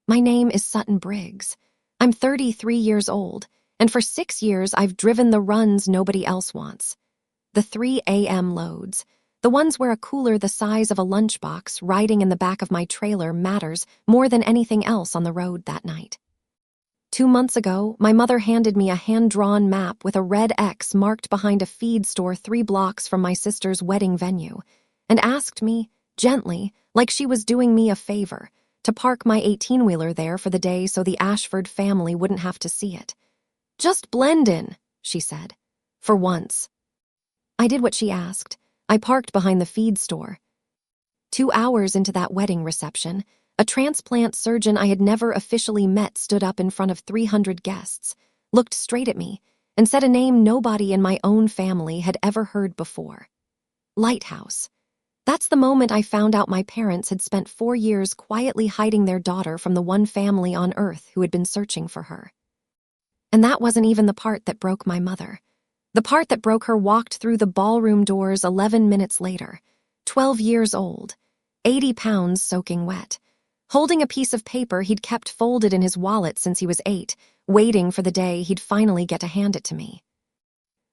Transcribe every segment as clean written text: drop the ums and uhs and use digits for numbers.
My name is Sutton Briggs. I'm 33 years old, and for 6 years I've driven the runs nobody else wants. The 3 a.m. loads, the ones where a cooler the size of a lunchbox riding in the back of my trailer matters more than anything else on the road that night. 2 months ago, my mother handed me a hand-drawn map with a red X marked behind a feed store 3 blocks from my sister's wedding venue, and asked me, gently, like she was doing me a favor, to park my 18-wheeler there for the day so the Ashford family wouldn't have to see it. "Just blend in," she said. For once. I did what she asked. I parked behind the feed store. 2 hours into that wedding reception, a transplant surgeon I had never officially met stood up in front of 300 guests, looked straight at me, and said a name nobody in my own family had ever heard before. Lighthouse. That's the moment I found out my parents had spent 4 years quietly hiding their daughter from the one family on Earth who had been searching for her. And that wasn't even the part that broke my mother. The part that broke her walked through the ballroom doors 11 minutes later, 12 years old, 80 pounds soaking wet, holding a piece of paper he'd kept folded in his wallet since he was 8, waiting for the day he'd finally get to hand it to me.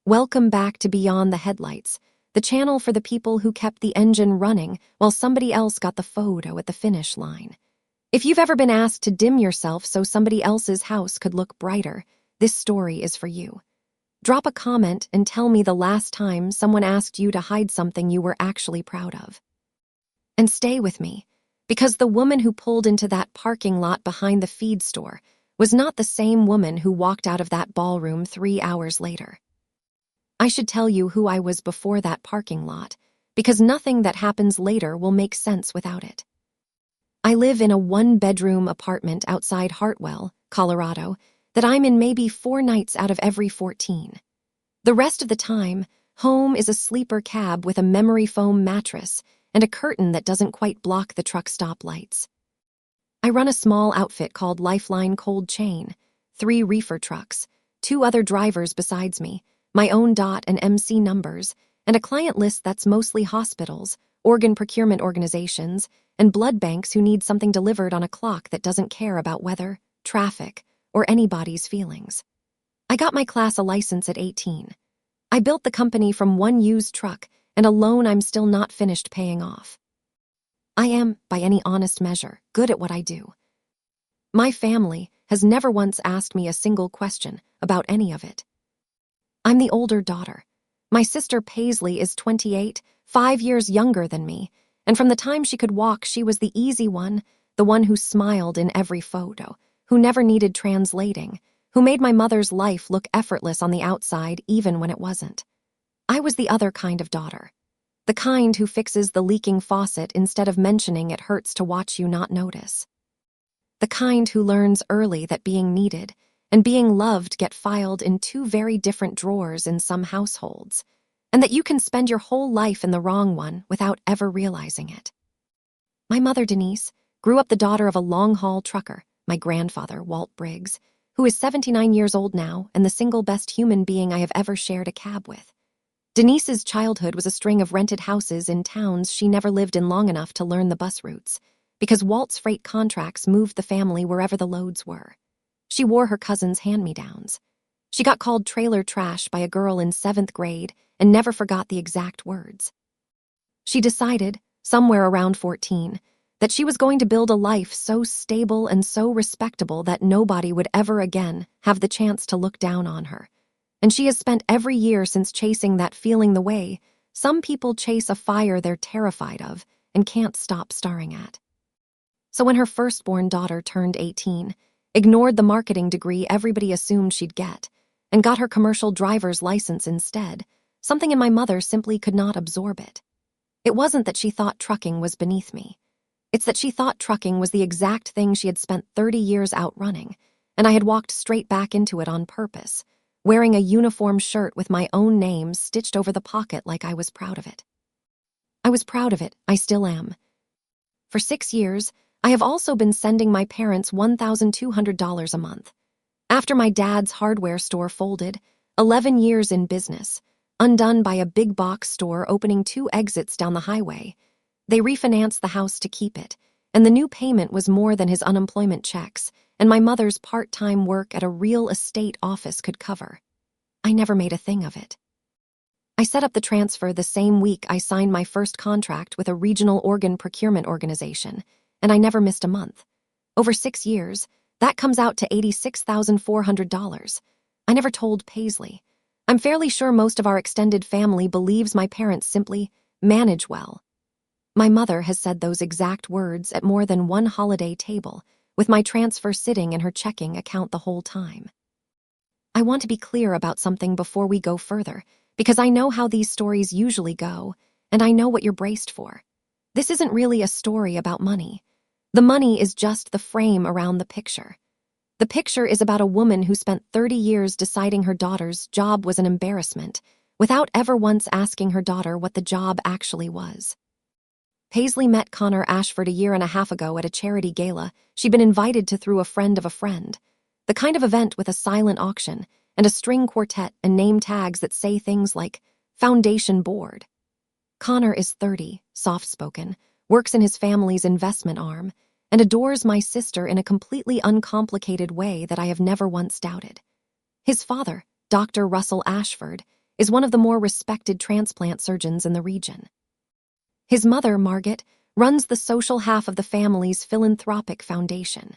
Welcome back to Beyond the Headlights, the channel for the people who kept the engine running while somebody else got the photo at the finish line. If you've ever been asked to dim yourself so somebody else's house could look brighter, this story is for you. Drop a comment and tell me the last time someone asked you to hide something you were actually proud of. And stay with me, because the woman who pulled into that parking lot behind the feed store was not the same woman who walked out of that ballroom 3 hours later. I should tell you who I was before that parking lot, because nothing that happens later will make sense without it. I live in a 1-bedroom apartment outside Hartwell, Colorado, that I'm in maybe 4 nights out of every 14. The rest of the time, home is a sleeper cab with a memory foam mattress and a curtain that doesn't quite block the truck stop lights. I run a small outfit called Lifeline Cold Chain, 3 reefer trucks, 2 other drivers besides me, my own DOT and MC numbers, and a client list that's mostly hospitals, organ procurement organizations, and blood banks who need something delivered on a clock that doesn't care about weather, traffic, or anybody's feelings. I got my class A license at 18. I built the company from 1 used truck and a loan I'm still not finished paying off. I am, by any honest measure, good at what I do. My family has never once asked me a single question about any of it. I'm the older daughter. My sister Paisley is 28, 5 years younger than me, and from the time she could walk, she was the easy one, the one who smiled in every photo, who never needed translating, who made my mother's life look effortless on the outside even when it wasn't. I was the other kind of daughter, the kind who fixes the leaking faucet instead of mentioning it hurts to watch you not notice. The kind who learns early that being needed and being loved get filed in 2 very different drawers in some households, and that you can spend your whole life in the wrong one without ever realizing it. My mother, Denise, grew up the daughter of a long-haul trucker, my grandfather, Walt Briggs, who is 79 years old now and the single best human being I have ever shared a cab with. Denise's childhood was a string of rented houses in towns she never lived in long enough to learn the bus routes, because Walt's freight contracts moved the family wherever the loads were. She wore her cousin's hand-me-downs. She got called trailer trash by a girl in 7th grade and never forgot the exact words. She decided, somewhere around 14, that she was going to build a life so stable and so respectable that nobody would ever again have the chance to look down on her. And she has spent every year since chasing that feeling the way some people chase a fire they're terrified of and can't stop staring at. So when her firstborn daughter turned 18, ignored the marketing degree everybody assumed she'd get, and got her commercial driver's license instead, something in my mother simply could not absorb it. It wasn't that she thought trucking was beneath me. It's that she thought trucking was the exact thing she had spent 30 years outrunning, and I had walked straight back into it on purpose, wearing a uniform shirt with my own name stitched over the pocket like I was proud of it. I was proud of it, I still am. For 6 years, I have also been sending my parents $1,200 a month. After my dad's hardware store folded, 11 years in business, undone by a big box store opening 2 exits down the highway, they refinanced the house to keep it, and the new payment was more than his unemployment checks and my mother's part-time work at a real estate office could cover. I never made a thing of it. I set up the transfer the same week I signed my first contract with a regional organ procurement organization, and I never missed a month. Over 6 years, that comes out to $86,400. I never told Paisley. I'm fairly sure most of our extended family believes my parents simply manage well. My mother has said those exact words at more than one holiday table, with my transfer sitting in her checking account the whole time. I want to be clear about something before we go further, because I know how these stories usually go, and I know what you're braced for. This isn't really a story about money. The money is just the frame around the picture. The picture is about a woman who spent 30 years deciding her daughter's job was an embarrassment, without ever once asking her daughter what the job actually was. Paisley met Connor Ashford a year and a half ago at a charity gala she'd been invited to through a friend of a friend. The kind of event with a silent auction and a string quartet and name tags that say things like Foundation Board. Connor is 30, soft-spoken, works in his family's investment arm, and adores my sister in a completely uncomplicated way that I have never once doubted. His father, Dr. Russell Ashford, is one of the more respected transplant surgeons in the region. His mother, Margaret, runs the social half of the family's philanthropic foundation.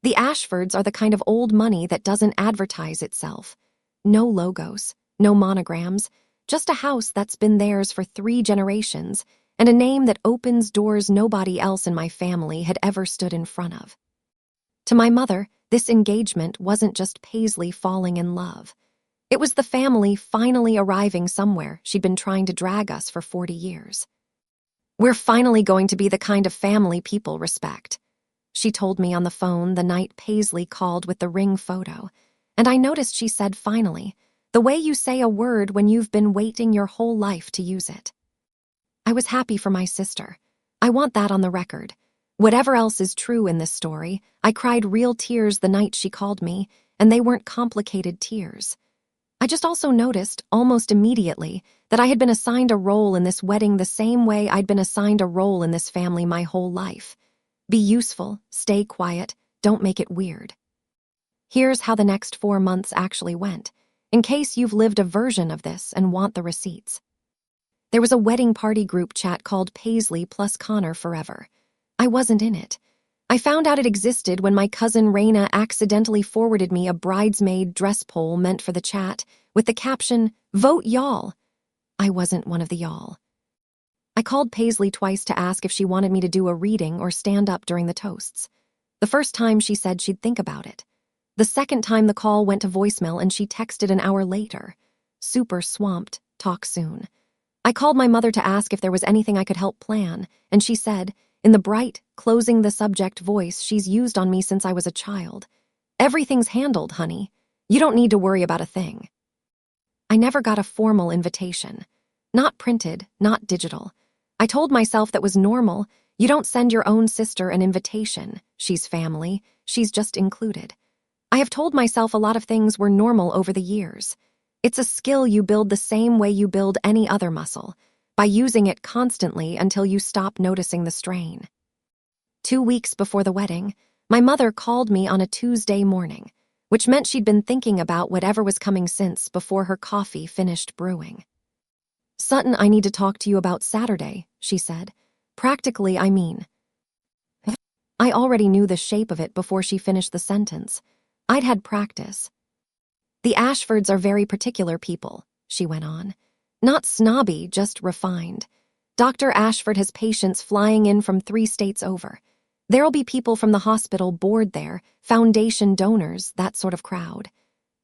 The Ashfords are the kind of old money that doesn't advertise itself. No logos, no monograms, just a house that's been theirs for 3 generations, and a name that opens doors nobody else in my family had ever stood in front of. To my mother, this engagement wasn't just Paisley falling in love. It was the family finally arriving somewhere she'd been trying to drag us for 40 years. We're finally going to be the kind of family people respect, she told me on the phone the night Paisley called with the ring photo, and I noticed she said finally, the way you say a word when you've been waiting your whole life to use it. I was happy for my sister. I want that on the record. Whatever else is true in this story, I cried real tears the night she called me, and they weren't complicated tears. I just also noticed, almost immediately, that I had been assigned a role in this wedding the same way I'd been assigned a role in this family my whole life. Be useful, stay quiet, don't make it weird. Here's how the next 4 months actually went, in case you've lived a version of this and want the receipts. There was a wedding party group chat called Paisley plus Connor Forever. I wasn't in it. I found out it existed when my cousin Raina accidentally forwarded me a bridesmaid dress poll meant for the chat with the caption, "Vote y'all." I wasn't one of the y'all. I called Paisley twice to ask if she wanted me to do a reading or stand up during the toasts. The first time she said she'd think about it. The second time the call went to voicemail and she texted an hour later. Super swamped, talk soon. I called my mother to ask if there was anything I could help plan, and she said, in the bright, closing the subject voice she's used on me since I was a child, "Everything's handled, honey. You don't need to worry about a thing." I never got a formal invitation. Not printed, not digital. I told myself that was normal. You don't send your own sister an invitation. She's family. She's just included. I have told myself a lot of things were normal over the years. It's a skill you build the same way you build any other muscle, by using it constantly until you stop noticing the strain. 2 weeks before the wedding, my mother called me on a Tuesday morning, which meant she'd been thinking about whatever was coming since before her coffee finished brewing. "Sutton, I need to talk to you about Saturday," she said. "Practically, I mean." I already knew the shape of it before she finished the sentence. I'd had practice. "The Ashfords are very particular people," she went on. "Not snobby, just refined. Dr. Ashford has patients flying in from 3 states over. There'll be people from the hospital board there, foundation donors, that sort of crowd.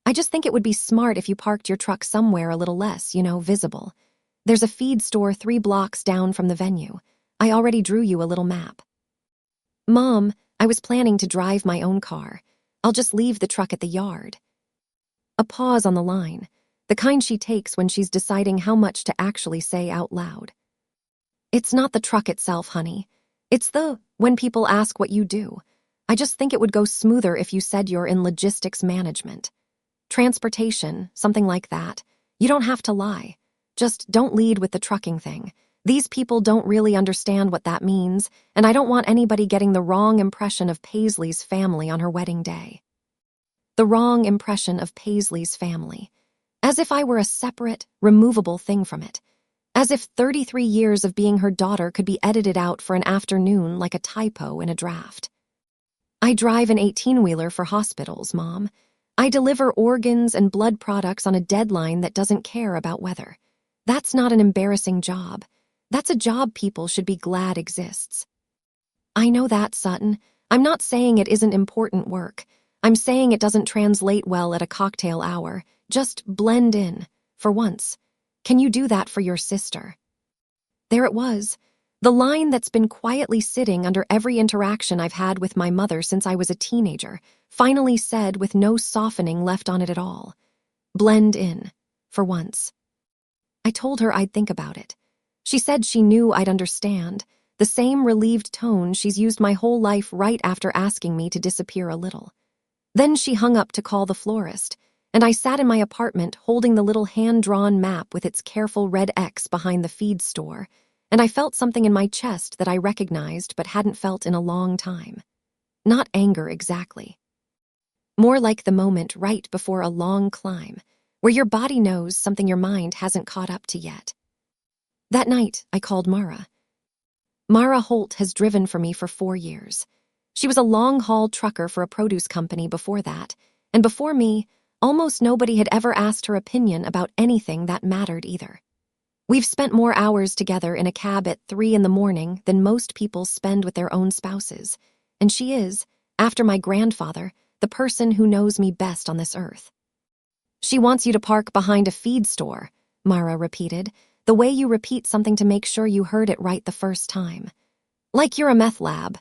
I just think it would be smart if you parked your truck somewhere a little less, visible. There's a feed store 3 blocks down from the venue. I already drew you a little map." "Mom, I was planning to drive my own car. I'll just leave the truck at the yard." A pause on the line, the kind she takes when she's deciding how much to actually say out loud. "It's not the truck itself, honey. It's when people ask what you do. I just think it would go smoother if you said you're in logistics management. Transportation, something like that. You don't have to lie. Just don't lead with the trucking thing. These people don't really understand what that means, and I don't want anybody getting the wrong impression of Paisley's family on her wedding day. The wrong impression of Paisley's family. As if I were a separate, removable thing from it. As if 33 years of being her daughter could be edited out for an afternoon like a typo in a draft. I drive an 18-wheeler for hospitals, Mom. I deliver organs and blood products on a deadline that doesn't care about weather. That's not an embarrassing job. That's a job people should be glad exists. I know that, Sutton. I'm not saying it isn't important work. I'm saying it doesn't translate well at a cocktail hour. Just blend in, for once. Can you do that for your sister? There it was. The line that's been quietly sitting under every interaction I've had with my mother since I was a teenager, finally said with no softening left on it at all. Blend in, for once. I told her I'd think about it. She said she knew I'd understand, the same relieved tone she's used my whole life right after asking me to disappear a little. Then she hung up to call the florist, and I sat in my apartment holding the little hand-drawn map with its careful red X behind the feed store, and I felt something in my chest that I recognized but hadn't felt in a long time. Not anger exactly. More like the moment right before a long climb, where your body knows something your mind hasn't caught up to yet. That night, I called Mara. Mara Holt has driven for me for 4 years. She was a long-haul trucker for a produce company before that, and before me, almost nobody had ever asked her opinion about anything that mattered either. We've spent more hours together in a cab at 3 a.m. than most people spend with their own spouses, and she is, after my grandfather, the person who knows me best on this earth. She wants you to park behind a feed store, Mara repeated, the way you repeat something to make sure you heard it right the first time. Like you're a meth lab.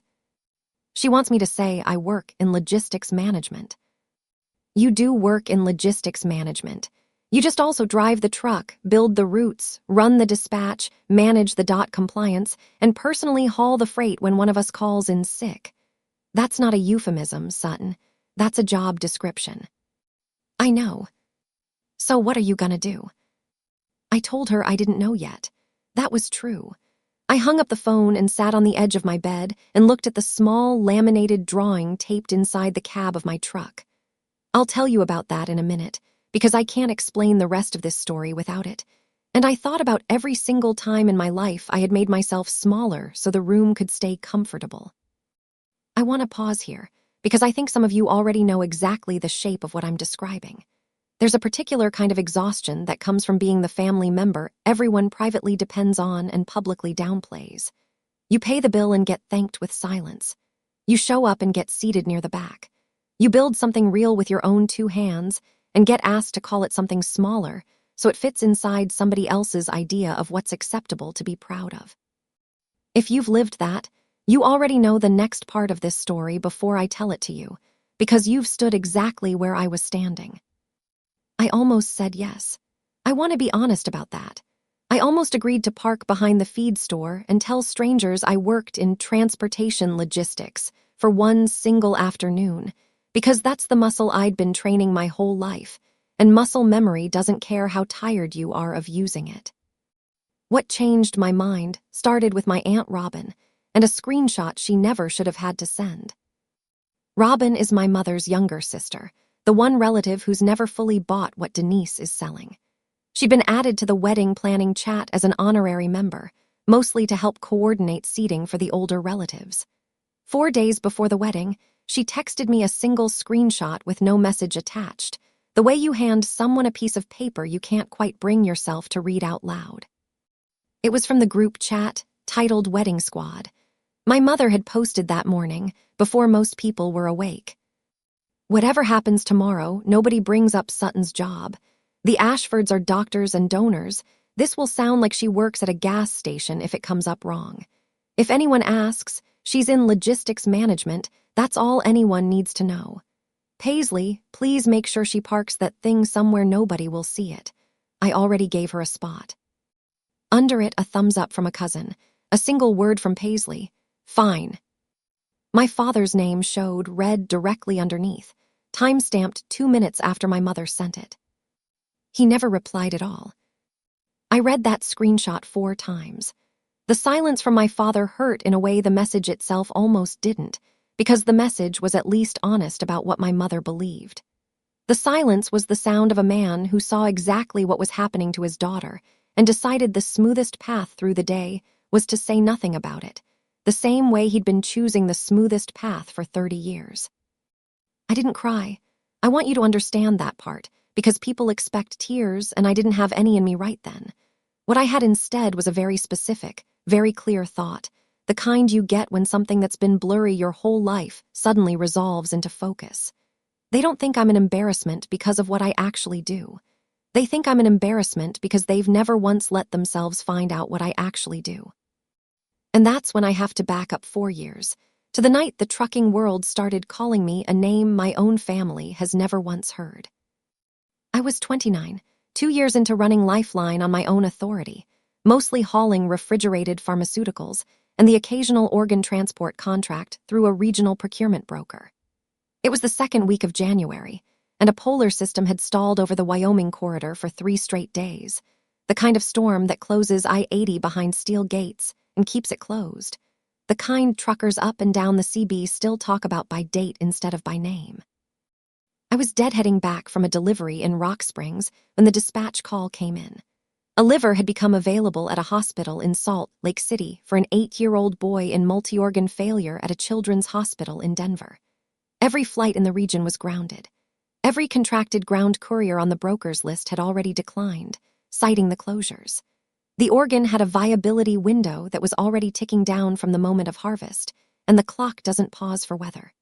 She wants me to say I work in logistics management. You do work in logistics management. You just also drive the truck, build the routes, run the dispatch, manage the DOT compliance, and personally haul the freight when one of us calls in sick. That's not a euphemism, Sutton. That's a job description. I know. So what are you gonna do? I told her I didn't know yet. That was true. I hung up the phone and sat on the edge of my bed and looked at the small, laminated drawing taped inside the cab of my truck. I'll tell you about that in a minute, because I can't explain the rest of this story without it. And I thought about every single time in my life I had made myself smaller so the room could stay comfortable. I want to pause here, because I think some of you already know exactly the shape of what I'm describing. There's a particular kind of exhaustion that comes from being the family member everyone privately depends on and publicly downplays. You pay the bill and get thanked with silence. You show up and get seated near the back. You build something real with your own 2 hands and get asked to call it something smaller so it fits inside somebody else's idea of what's acceptable to be proud of. If you've lived that, you already know the next part of this story before I tell it to you, because you've stood exactly where I was standing. I almost said yes. I want to be honest about that. I almost agreed to park behind the feed store and tell strangers I worked in transportation logistics for one single afternoon, because that's the muscle I'd been training my whole life, and muscle memory doesn't care how tired you are of using it. What changed my mind started with my Aunt Robin and a screenshot she never should have had to send. Robin is my mother's younger sister, the one relative who's never fully bought what Denise is selling. She'd been added to the wedding planning chat as an honorary member, mostly to help coordinate seating for the older relatives. 4 days before the wedding, she texted me a single screenshot with no message attached, the way you hand someone a piece of paper you can't quite bring yourself to read out loud. It was from the group chat, titled Wedding Squad. My mother had posted that morning, before most people were awake. Whatever happens tomorrow, nobody brings up Sutton's job. The Ashfords are doctors and donors. This will sound like she works at a gas station if it comes up wrong. If anyone asks, she's in logistics management. That's all anyone needs to know. Paisley, please make sure she parks that thing somewhere nobody will see it. I already gave her a spot. Under it, a thumbs up from a cousin. A single word from Paisley. Fine. My father's name showed read directly underneath, time-stamped 2 minutes after my mother sent it. He never replied at all. I read that screenshot 4 times. The silence from my father hurt in a way the message itself almost didn't, because the message was at least honest about what my mother believed. The silence was the sound of a man who saw exactly what was happening to his daughter and decided the smoothest path through the day was to say nothing about it, the same way he'd been choosing the smoothest path for 30 years. I didn't cry. I want you to understand that part, because people expect tears and I didn't have any in me right then. What I had instead was a very specific, very clear thought, the kind you get when something that's been blurry your whole life suddenly resolves into focus. They don't think I'm an embarrassment because of what I actually do. They think I'm an embarrassment because they've never once let themselves find out what I actually do. And that's when I have to back up 4 years, to the night the trucking world started calling me a name my own family has never once heard. I was 29, 2 years into running Lifeline on my own authority, mostly hauling refrigerated pharmaceuticals and the occasional organ transport contract through a regional procurement broker. It was the second week of January, and a polar system had stalled over the Wyoming corridor for 3 straight days, the kind of storm that closes I-80 behind steel gates and keeps it closed, the kind truckers up and down the CB still talk about by date instead of by name. I was deadheading back from a delivery in Rock Springs when the dispatch call came in. A liver had become available at a hospital in Salt Lake City for an 8-year-old boy in multi-organ failure at a children's hospital in Denver. Every flight in the region was grounded. Every contracted ground courier on the broker's list had already declined, citing the closures. The organ had a viability window that was already ticking down from the moment of harvest, and the clock doesn't pause for weather.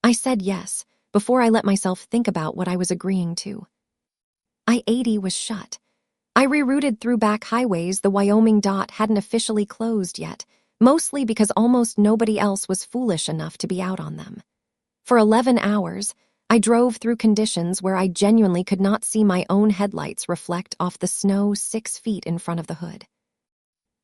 I said yes, before I let myself think about what I was agreeing to. I-80 was shut. I rerouted through back highways the Wyoming dot hadn't officially closed yet, mostly because almost nobody else was foolish enough to be out on them. For 11 hours, I drove through conditions where I genuinely could not see my own headlights reflect off the snow 6 feet in front of the hood.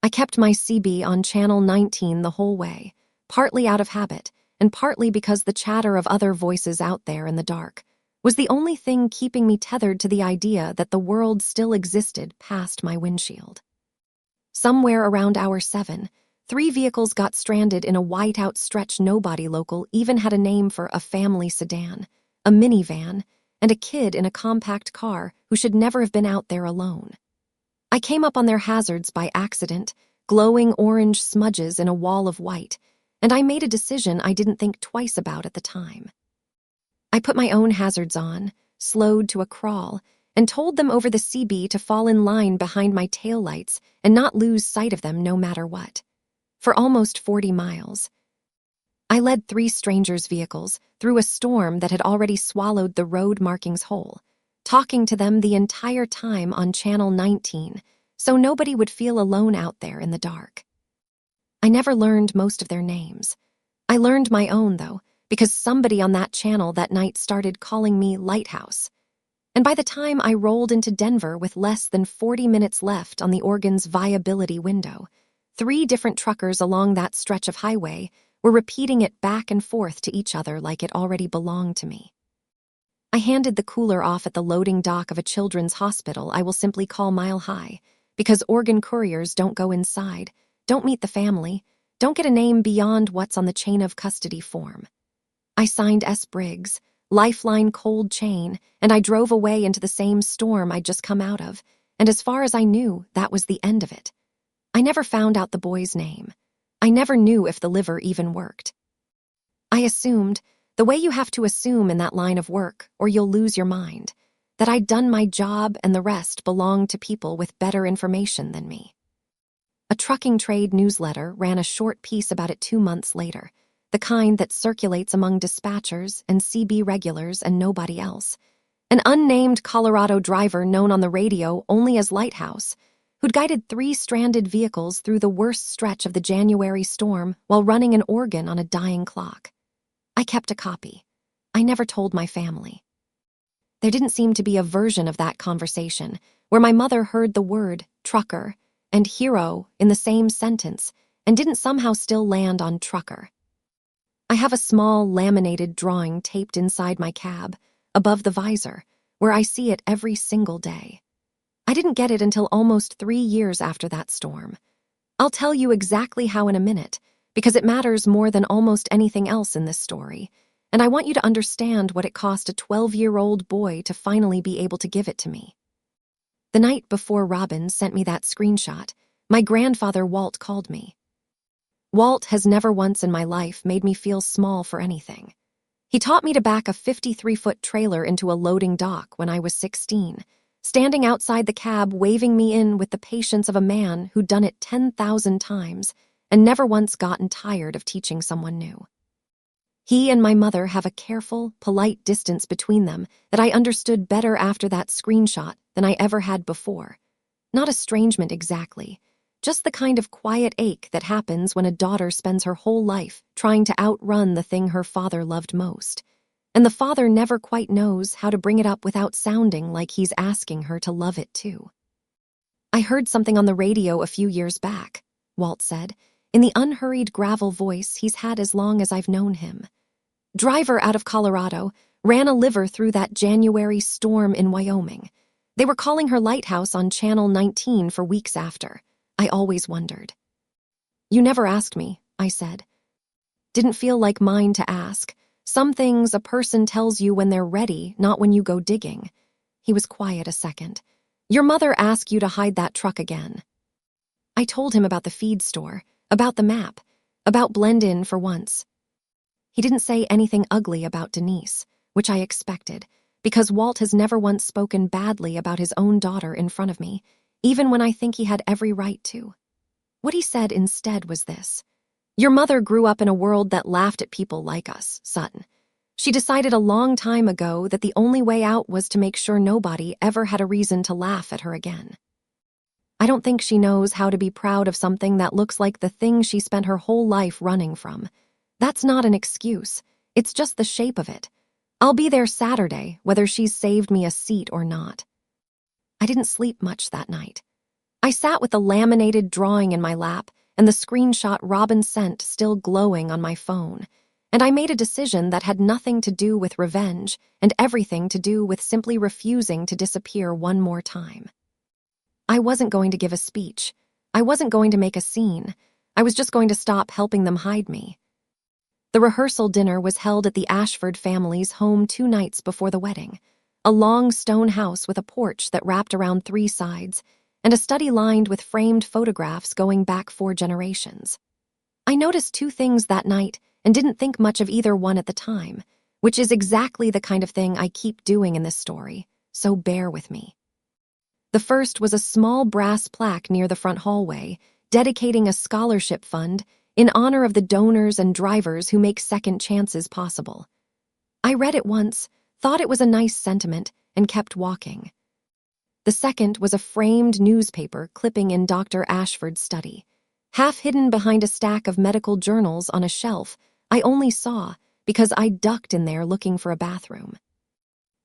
I kept my CB on Channel 19 the whole way, partly out of habit and partly because the chatter of other voices out there in the dark was the only thing keeping me tethered to the idea that the world still existed past my windshield. Somewhere around hour 7, 3 vehicles got stranded in a whiteout stretch nobody local even had a name for a family sedan, a minivan, and a kid in a compact car who should never have been out there alone. I came up on their hazards by accident, glowing orange smudges in a wall of white, and I made a decision I didn't think twice about at the time. I put my own hazards on, slowed to a crawl, and told them over the CB to fall in line behind my taillights and not lose sight of them no matter what. For almost 40 miles. I led 3 strangers' vehicles through a storm that had already swallowed the road markings whole, talking to them the entire time on Channel 19, so nobody would feel alone out there in the dark. I never learned most of their names. I learned my own, though, because somebody on that channel that night started calling me Lighthouse. And by the time I rolled into Denver with less than 40 minutes left on the organ's viability window, 3 different truckers along that stretch of highway were repeating it back and forth to each other like it already belonged to me. I handed the cooler off at the loading dock of a children's hospital I will simply call Mile High, because organ couriers don't go inside, don't meet the family, don't get a name beyond what's on the chain of custody form. I signed S. Briggs, Lifeline cold chain, and I drove away into the same storm I'd just come out of, and as far as I knew, that was the end of it. I never found out the boy's name. I never knew if the liver even worked. I assumed, the way you have to assume in that line of work, or you'll lose your mind, that I'd done my job and the rest belonged to people with better information than me. A trucking trade newsletter ran a short piece about it 2 months later, the kind that circulates among dispatchers and CB regulars and nobody else. An unnamed Colorado driver known on the radio only as Lighthouse, who'd guided 3 stranded vehicles through the worst stretch of the January storm while running an organ on a dying clock. I kept a copy. I never told my family. There didn't seem to be a version of that conversation where my mother heard the word trucker and hero in the same sentence and didn't somehow still land on trucker. I have a small laminated drawing taped inside my cab, above the visor, where I see it every single day. I didn't get it until almost 3 years after that storm. I'll tell you exactly how in a minute, because it matters more than almost anything else in this story, and I want you to understand what it cost a 12-year-old boy to finally be able to give it to me. The night before Robin sent me that screenshot, my grandfather Walt called me. Walt has never once in my life made me feel small for anything. He taught me to back a 53-foot trailer into a loading dock when I was 16, standing outside the cab waving me in with the patience of a man who'd done it 10,000 times and never once gotten tired of teaching someone new. He and my mother have a careful, polite distance between them that I understood better after that screenshot than I ever had before. Not estrangement exactly, just the kind of quiet ache that happens when a daughter spends her whole life trying to outrun the thing her father loved most. And the father never quite knows how to bring it up without sounding like he's asking her to love it too. I heard something on the radio a few years back, Walt said, in the unhurried gravel voice he's had as long as I've known him. Driver out of Colorado ran a liver through that January storm in Wyoming. They were calling her Lighthouse on Channel 19 for weeks after. I always wondered. You never asked me, I said. Didn't feel like mine to ask. Some things a person tells you when they're ready, not when you go digging. He was quiet a second. Your mother asked you to hide that truck again. I told him about the feed store, about the map, about blend in for once. He didn't say anything ugly about Denise, which I expected, because Walt has never once spoken badly about his own daughter in front of me, even when I think he had every right to. What he said instead was this. Your mother grew up in a world that laughed at people like us, Sutton. She decided a long time ago that the only way out was to make sure nobody ever had a reason to laugh at her again. I don't think she knows how to be proud of something that looks like the thing she spent her whole life running from. That's not an excuse. It's just the shape of it. I'll be there Saturday, whether she's saved me a seat or not. I didn't sleep much that night. I sat with the laminated drawing in my lap and the screenshot Robin sent still glowing on my phone, and I made a decision that had nothing to do with revenge and everything to do with simply refusing to disappear one more time. I wasn't going to give a speech. I wasn't going to make a scene. I was just going to stop helping them hide me. The rehearsal dinner was held at the Ashford family's home 2 nights before the wedding, a long stone house with a porch that wrapped around 3 sides, and a study lined with framed photographs going back 4 generations. I noticed 2 things that night and didn't think much of either one at the time, which is exactly the kind of thing I keep doing in this story, so bear with me. The first was a small brass plaque near the front hallway, dedicating a scholarship fund in honor of the donors and drivers who make second chances possible. I read it once, thought it was a nice sentiment, and kept walking. The second was a framed newspaper clipping in Dr. Ashford's study. Half hidden behind a stack of medical journals on a shelf, I only saw because I ducked in there looking for a bathroom.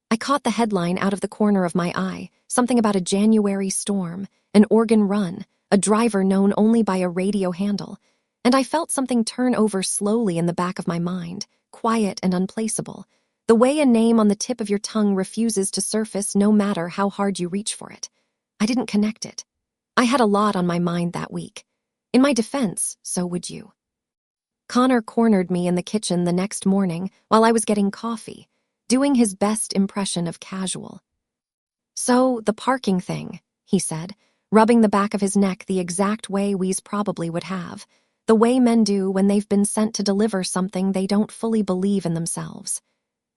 I caught the headline out of the corner of my eye, something about a January storm, an organ run, a driver known only by a radio handle, and I felt something turn over slowly in the back of my mind, quiet and unplaceable, the way a name on the tip of your tongue refuses to surface no matter how hard you reach for it. I didn't connect it. I had a lot on my mind that week. In my defense, so would you. Connor cornered me in the kitchen the next morning while I was getting coffee, doing his best impression of casual. So, the parking thing, he said, rubbing the back of his neck the exact way Weeze probably would have, the way men do when they've been sent to deliver something they don't fully believe in themselves.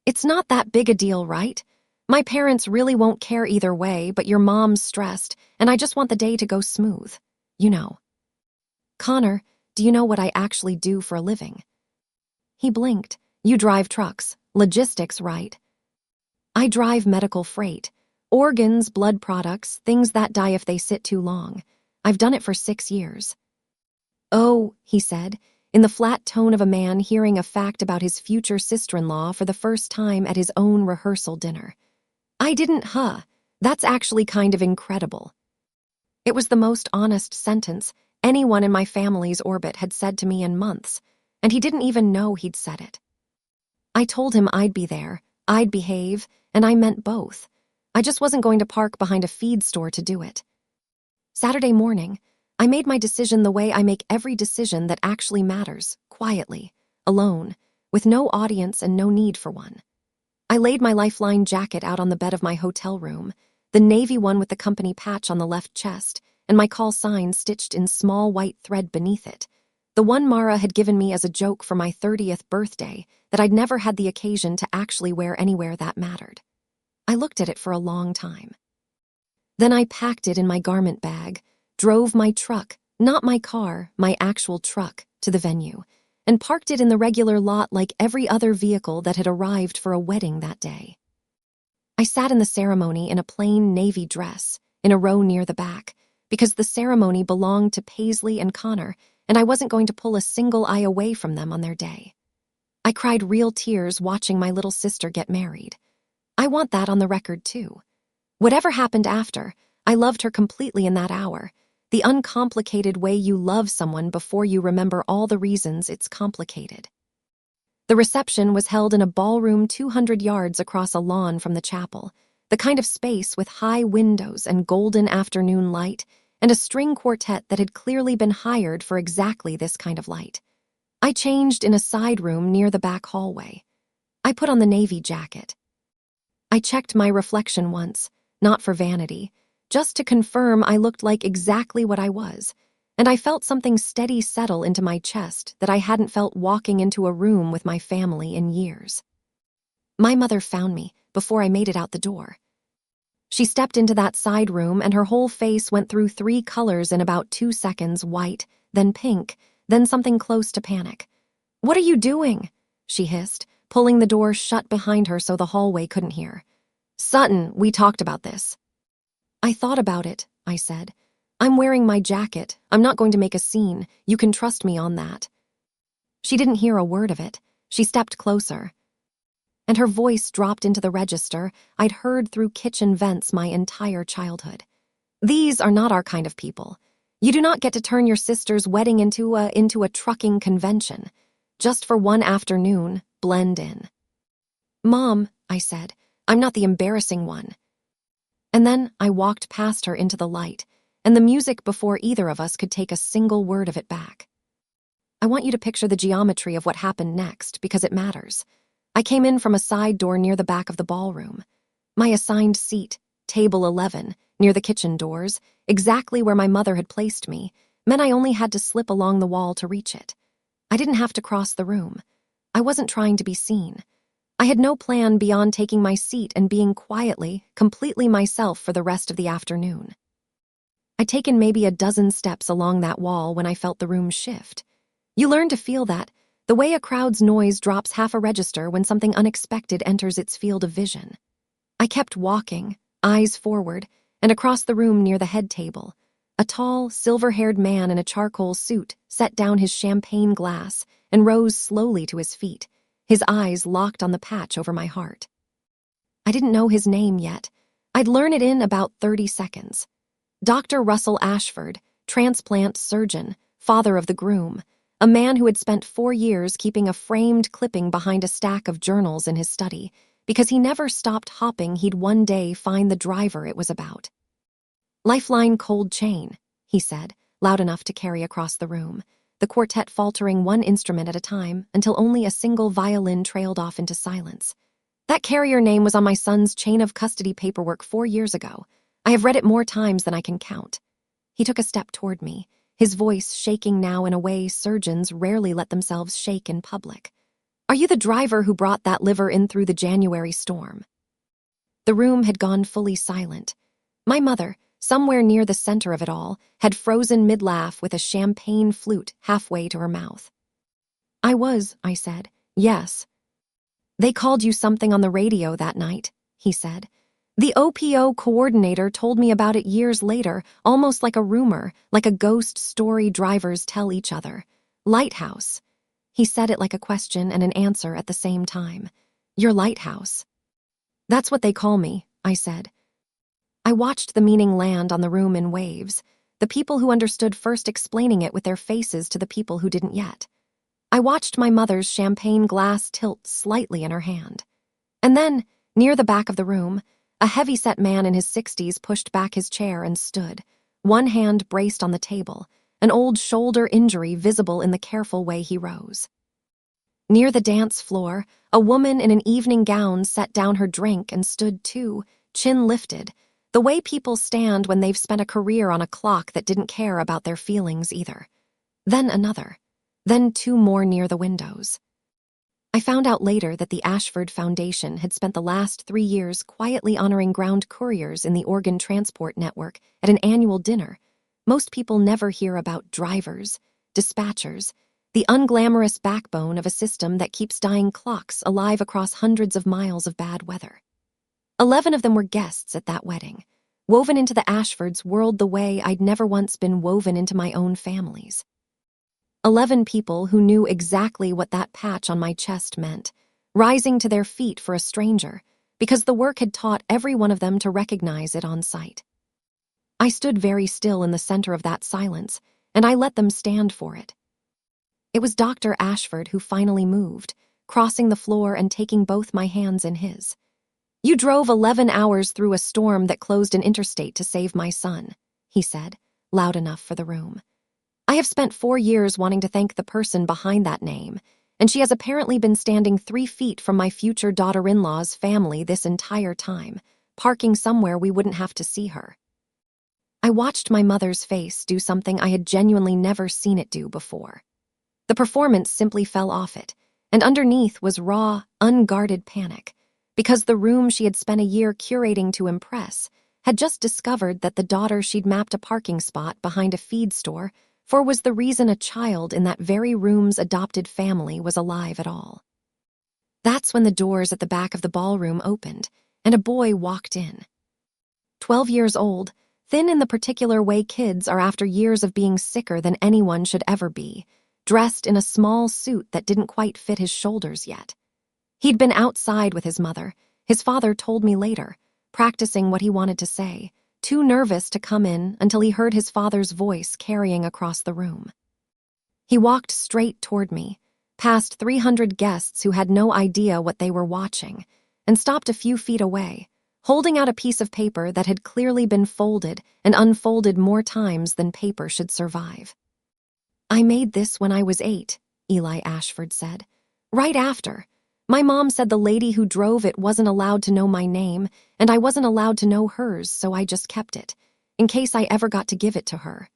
It's not that big a deal, right? My parents really won't care either way, but your mom's stressed, and I just want the day to go smooth. You know. Connor, do you know what I actually do for a living? He blinked. You drive trucks. Logistics, right? I drive medical freight. Organs, blood products, things that die if they sit too long. I've done it for 6 years. Oh, he said, in the flat tone of a man hearing a fact about his future sister-in-law for the first time at his own rehearsal dinner. I didn't, That's actually kind of incredible. It was the most honest sentence anyone in my family's orbit had said to me in months, and he didn't even know he'd said it. I told him I'd be there, I'd behave, and I meant both. I just wasn't going to park behind a feed store to do it. Saturday morning, I made my decision the way I make every decision that actually matters, quietly, alone, with no audience and no need for one. I laid my lifeline jacket out on the bed of my hotel room, the navy one with the company patch on the left chest, and my call sign stitched in small white thread beneath it. The one Mara had given me as a joke for my 30th birthday that I'd never had the occasion to actually wear anywhere that mattered. I looked at it for a long time. Then I packed it in my garment bag, drove my truck, not my car, my actual truck, to the venue, and parked it in the regular lot like every other vehicle that had arrived for a wedding that day. I sat in the ceremony in a plain navy dress, in a row near the back, because the ceremony belonged to Paisley and Connor, and I wasn't going to pull a single eye away from them on their day. I cried real tears watching my little sister get married. I want that on the record, too. Whatever happened after, I loved her completely in that hour, the uncomplicated way you love someone before you remember all the reasons it's complicated. The reception was held in a ballroom 200 yards across a lawn from the chapel, the kind of space with high windows and golden afternoon light, and a string quartet that had clearly been hired for exactly this kind of light. I changed in a side room near the back hallway. I put on the navy jacket. I checked my reflection once, not for vanity, just to confirm I looked like exactly what I was, and I felt something steady settle into my chest that I hadn't felt walking into a room with my family in years. My mother found me before I made it out the door. She stepped into that side room and her whole face went through 3 colors in about 2 seconds: white, then pink, then something close to panic. "What are you doing?" she hissed, pulling the door shut behind her so the hallway couldn't hear. "Sutton, we talked about this." "I thought about it," I said. "I'm wearing my jacket. I'm not going to make a scene. You can trust me on that." She didn't hear a word of it. She stepped closer, and her voice dropped into the register I'd heard through kitchen vents my entire childhood. "These are not our kind of people. You do not get to turn your sister's wedding into a trucking convention. Just for one afternoon, blend in." "Mom," I said, "I'm not the embarrassing one." And then I walked past her into the light, and the music before either of us could take a single word of it back. I want you to picture the geometry of what happened next, because it matters. I came in from a side door near the back of the ballroom. My assigned seat, table 11, near the kitchen doors, exactly where my mother had placed me, meant I only had to slip along the wall to reach it. I didn't have to cross the room. I wasn't trying to be seen. I had no plan beyond taking my seat and being quietly, completely myself for the rest of the afternoon. I'd taken maybe a dozen steps along that wall when I felt the room shift. You learn to feel that, the way a crowd's noise drops half a register when something unexpected enters its field of vision. I kept walking, eyes forward, and across the room near the head table. A tall, silver-haired man in a charcoal suit set down his champagne glass and rose slowly to his feet, his eyes locked on the patch over my heart. I didn't know his name yet. I'd learn it in about 30 seconds. Dr. Russell Ashford, transplant surgeon, father of the Groom, a man who had spent 4 years keeping a framed clipping behind a stack of journals in his study, because he never stopped hoping he'd one day find the driver it was about. "Lifeline cold chain," he said, loud enough to carry across the room, the quartet faltering one instrument at a time until only a single violin trailed off into silence. "That carrier name was on my son's chain of custody paperwork 4 years ago. I have read it more times than I can count." He took a step toward me, his voice shaking now in a way surgeons rarely let themselves shake in public. "Are you the driver who brought that liver in through the January storm?" The room had gone fully silent. My mother, somewhere near the center of it all, had frozen mid-laugh with a champagne flute halfway to her mouth. "I was," I said. "Yes." "They called you something on the radio that night," he said. "The OPO coordinator told me about it years later, almost like a rumor, like a ghost story drivers tell each other. Lighthouse." He said it like a question and an answer at the same time. "Your lighthouse." "That's what they call me," I said. I watched the meaning land on the room in waves, the people who understood first explaining it with their faces to the people who didn't yet. I watched my mother's champagne glass tilt slightly in her hand. And then, near the back of the room, a heavy-set man in his 60s pushed back his chair and stood, one hand braced on the table, an old shoulder injury visible in the careful way he rose. Near the dance floor, a woman in an evening gown set down her drink and stood too, chin lifted, the way people stand when they've spent a career on a clock that didn't care about their feelings either. Then another. Then two more near the windows. I found out later that the Ashford Foundation had spent the last 3 years quietly honoring ground couriers in the organ transport network at an annual dinner. Most people never hear about drivers, dispatchers, the unglamorous backbone of a system that keeps dying clocks alive across hundreds of miles of bad weather. 11 of them were guests at that wedding, woven into the Ashfords' world the way I'd never once been woven into my own family's. 11 people who knew exactly what that patch on my chest meant, rising to their feet for a stranger, because the work had taught every one of them to recognize it on sight. I stood very still in the center of that silence, and I let them stand for it. It was Dr. Ashford who finally moved, crossing the floor and taking both my hands in his. "You drove 11 hours through a storm that closed an interstate to save my son," he said, loud enough for the room. "I have spent 4 years wanting to thank the person behind that name, and she has apparently been standing 3 feet from my future daughter-in-law's family this entire time, parking somewhere we wouldn't have to see her." I watched my mother's face do something I had genuinely never seen it do before. The performance simply fell off it, and underneath was raw, unguarded panic, because the room she had spent a year curating to impress had just discovered that the daughter she'd mapped a parking spot behind a feed store for was the reason a child in that very room's adopted family was alive at all. That's when the doors at the back of the ballroom opened, and a boy walked in. 12 years old, thin in the particular way kids are after years of being sicker than anyone should ever be, dressed in a small suit that didn't quite fit his shoulders yet. He'd been outside with his mother, his father told me later, practicing what he wanted to say, too nervous to come in until he heard his father's voice carrying across the room. He walked straight toward me, past 300 guests who had no idea what they were watching, and stopped a few feet away, holding out a piece of paper that had clearly been folded and unfolded more times than paper should survive. "I made this when I was 8, Eli Ashford said. "Right after. My mom said the lady who drove it wasn't allowed to know my name, and I wasn't allowed to know hers, so I just kept it, in case I ever got to give it to her."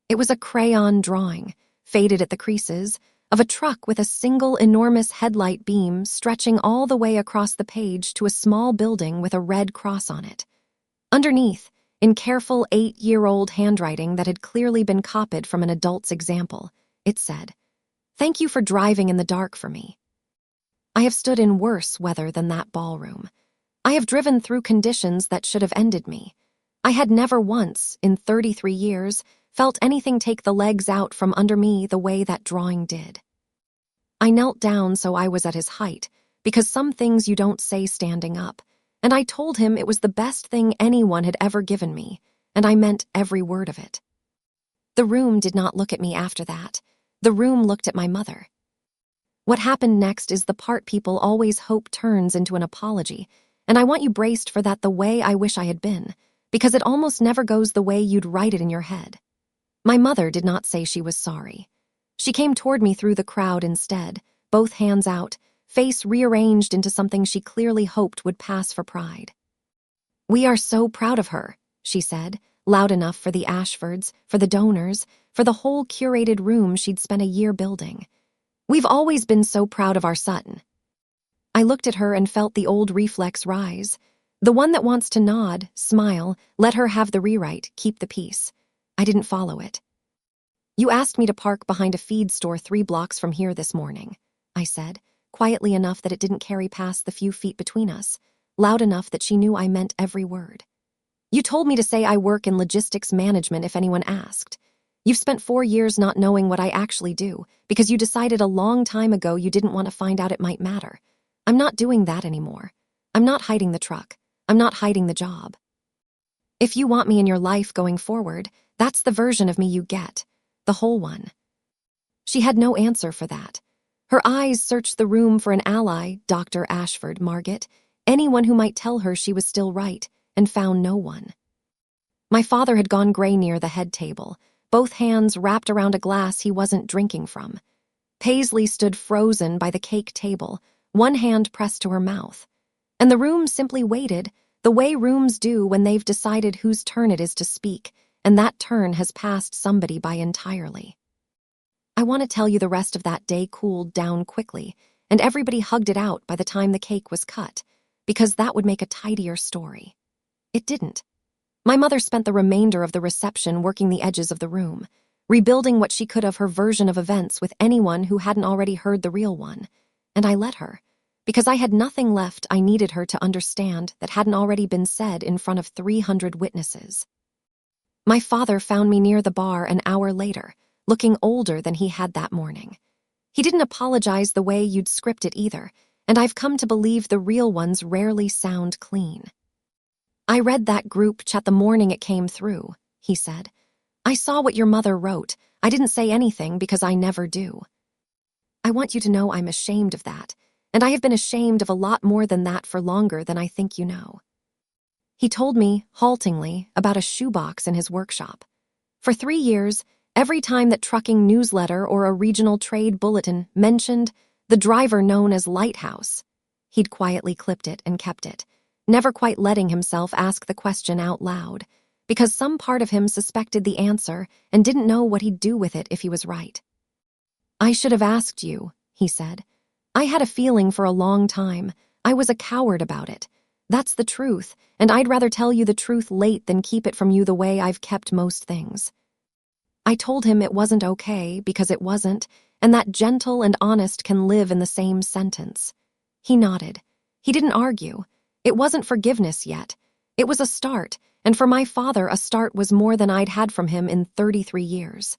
It was a crayon drawing, faded at the creases, of a truck with a single enormous headlight beam stretching all the way across the page to a small building with a red cross on it. Underneath, in careful 8-year-old handwriting that had clearly been copied from an adult's example, it said, "Thank you for driving in the dark for me." I have stood in worse weather than that ballroom. I have driven through conditions that should have ended me. I had never once, in 33 years, felt anything take the legs out from under me the way that drawing did. I knelt down so I was at his height, because some things you don't say standing up, and I told him it was the best thing anyone had ever given me, and I meant every word of it. The room did not look at me after that. The room looked at my mother. What happened next is the part people always hope turns into an apology, and I want you braced for that the way I wish I had been, because it almost never goes the way you'd write it in your head. My mother did not say she was sorry. She came toward me through the crowd instead, both hands out, face rearranged into something she clearly hoped would pass for pride. "We are so proud of her," she said, loud enough for the Ashfords, for the donors, for the whole curated room she'd spent a year building. "We've always been so proud of our son." I looked at her and felt the old reflex rise. The one that wants to nod, smile, let her have the rewrite, keep the peace. I didn't follow it. "You asked me to park behind a feed store 3 blocks from here this morning," I said, quietly enough that it didn't carry past the few feet between us, loud enough that she knew I meant every word. "You told me to say I work in logistics management if anyone asked. You've spent 4 years not knowing what I actually do, because you decided a long time ago you didn't want to find out it might matter. I'm not doing that anymore. I'm not hiding the truck. I'm not hiding the job. If you want me in your life going forward, that's the version of me you get, the whole one." She had no answer for that. Her eyes searched the room for an ally, Dr. Ashford, Margaret, anyone who might tell her she was still right, and found no one. My father had gone gray near the head table, both hands wrapped around a glass he wasn't drinking from. Paisley stood frozen by the cake table, one hand pressed to her mouth. And the room simply waited, the way rooms do when they've decided whose turn it is to speak, and that turn has passed somebody by entirely. I want to tell you the rest of that day cooled down quickly, and everybody hugged it out by the time the cake was cut, because that would make a tidier story. It didn't. My mother spent the remainder of the reception working the edges of the room, rebuilding what she could of her version of events with anyone who hadn't already heard the real one, and I let her, because I had nothing left I needed her to understand that hadn't already been said in front of 300 witnesses. My father found me near the bar an hour later, looking older than he had that morning. He didn't apologize the way you'd script it either, and I've come to believe the real ones rarely sound clean. I read that group chat the morning it came through, he said. I saw what your mother wrote. I didn't say anything because I never do. I want you to know I'm ashamed of that, and I have been ashamed of a lot more than that for longer than I think you know. He told me, haltingly, about a shoebox in his workshop. For 3 years, every time that trucking newsletter or a regional trade bulletin mentioned the driver known as Lighthouse, he'd quietly clipped it and kept it, never quite letting himself ask the question out loud, because some part of him suspected the answer and didn't know what he'd do with it if he was right. I should have asked you, he said. I had a feeling for a long time. I was a coward about it. That's the truth, and I'd rather tell you the truth late than keep it from you the way I've kept most things. I told him it wasn't okay because it wasn't, and that gentle and honest can live in the same sentence. He nodded. He didn't argue. It wasn't forgiveness yet. It was a start, and for my father a start was more than I'd had from him in 33 years.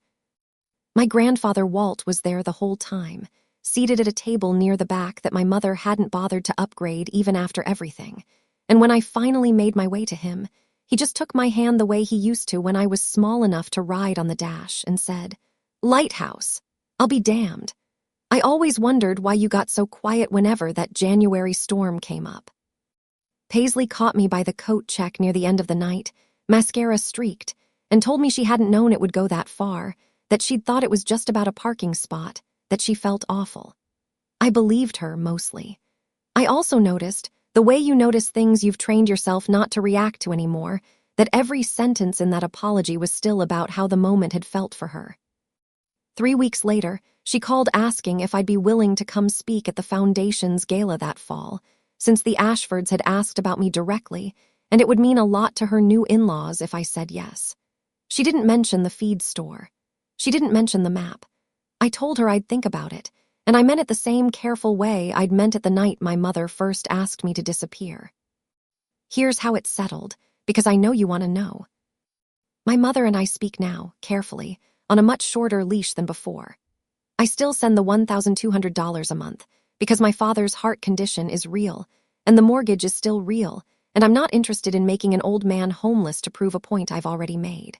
My grandfather Walt was there the whole time, seated at a table near the back that my mother hadn't bothered to upgrade even after everything, and when I finally made my way to him, he just took my hand the way he used to when I was small enough to ride on the dash and said, "Lighthouse, I'll be damned. I always wondered why you got so quiet whenever that January storm came up." Paisley caught me by the coat check near the end of the night, mascara streaked, and told me she hadn't known it would go that far, that she'd thought it was just about a parking spot, that she felt awful. I believed her, mostly. I also noticed, the way you notice things you've trained yourself not to react to anymore, that every sentence in that apology was still about how the moment had felt for her. 3 weeks later, she called asking if I'd be willing to come speak at the Foundation's gala that fall, since the Ashfords had asked about me directly, and it would mean a lot to her new in-laws if I said yes. She didn't mention the feed store. She didn't mention the map. I told her I'd think about it, and I meant it the same careful way I'd meant it the night my mother first asked me to disappear. Here's how it's settled, because I know you want to know. My mother and I speak now, carefully, on a much shorter leash than before. I still send the $1,200 a month, because my father's heart condition is real, and the mortgage is still real, and I'm not interested in making an old man homeless to prove a point I've already made.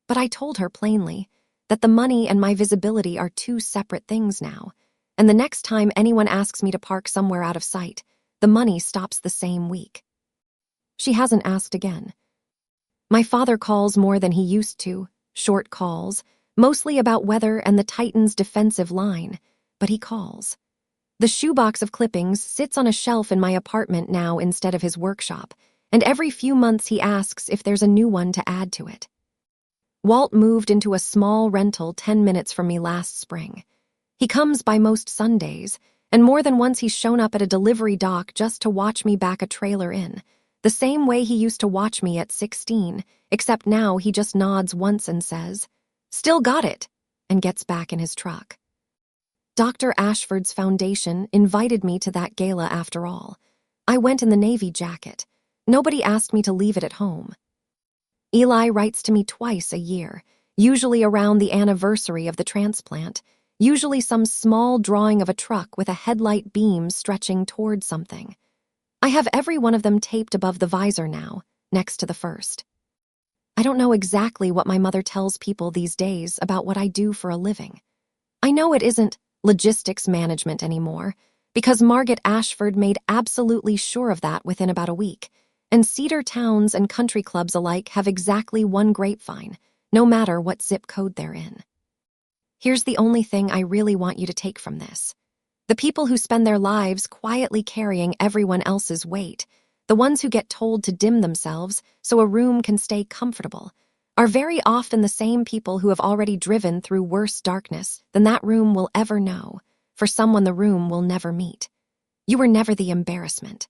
But I told her plainly that the money and my visibility are two separate things now, and the next time anyone asks me to park somewhere out of sight, the money stops the same week. She hasn't asked again. My father calls more than he used to, short calls, mostly about weather and the Titans' defensive line, but he calls. The shoebox of clippings sits on a shelf in my apartment now instead of his workshop, and every few months he asks if there's a new one to add to it. Walt moved into a small rental 10 minutes from me last spring. He comes by most Sundays, and more than once he's shown up at a delivery dock just to watch me back a trailer in, the same way he used to watch me at 16, except now he just nods once and says, "Still got it," and gets back in his truck. Dr. Ashford's foundation invited me to that gala after all. I went in the Navy jacket. Nobody asked me to leave it at home. Eli writes to me twice a year, usually around the anniversary of the transplant, usually some small drawing of a truck with a headlight beam stretching toward something. I have every one of them taped above the visor now, next to the first. I don't know exactly what my mother tells people these days about what I do for a living. I know it isn't logistics management anymore, because Margaret Ashford made absolutely sure of that within about a week, And cedar towns and country clubs alike have exactly one grapevine, no matter what zip code they're in. Here's the only thing I really want you to take from this. The people who spend their lives quietly carrying everyone else's weight, the ones who get told to dim themselves so a room can stay comfortable, are very often the same people who have already driven through worse darkness than that room will ever know, for someone the room will never meet. You were never the embarrassment.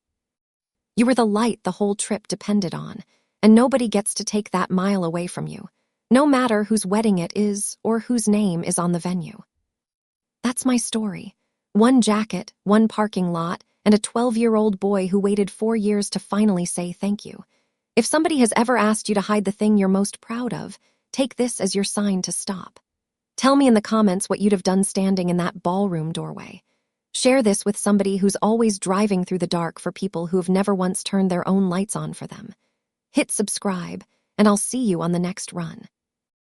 You were the light the whole trip depended on, and nobody gets to take that mile away from you, no matter whose wedding it is or whose name is on the venue. That's my story. One jacket, one parking lot, and a 12-year-old boy who waited 4 years to finally say thank you. If somebody has ever asked you to hide the thing you're most proud of, take this as your sign to stop. Tell me in the comments what you'd have done standing in that ballroom doorway. Share this with somebody who's always driving through the dark for people who have never once turned their own lights on for them. Hit subscribe, and I'll see you on the next run.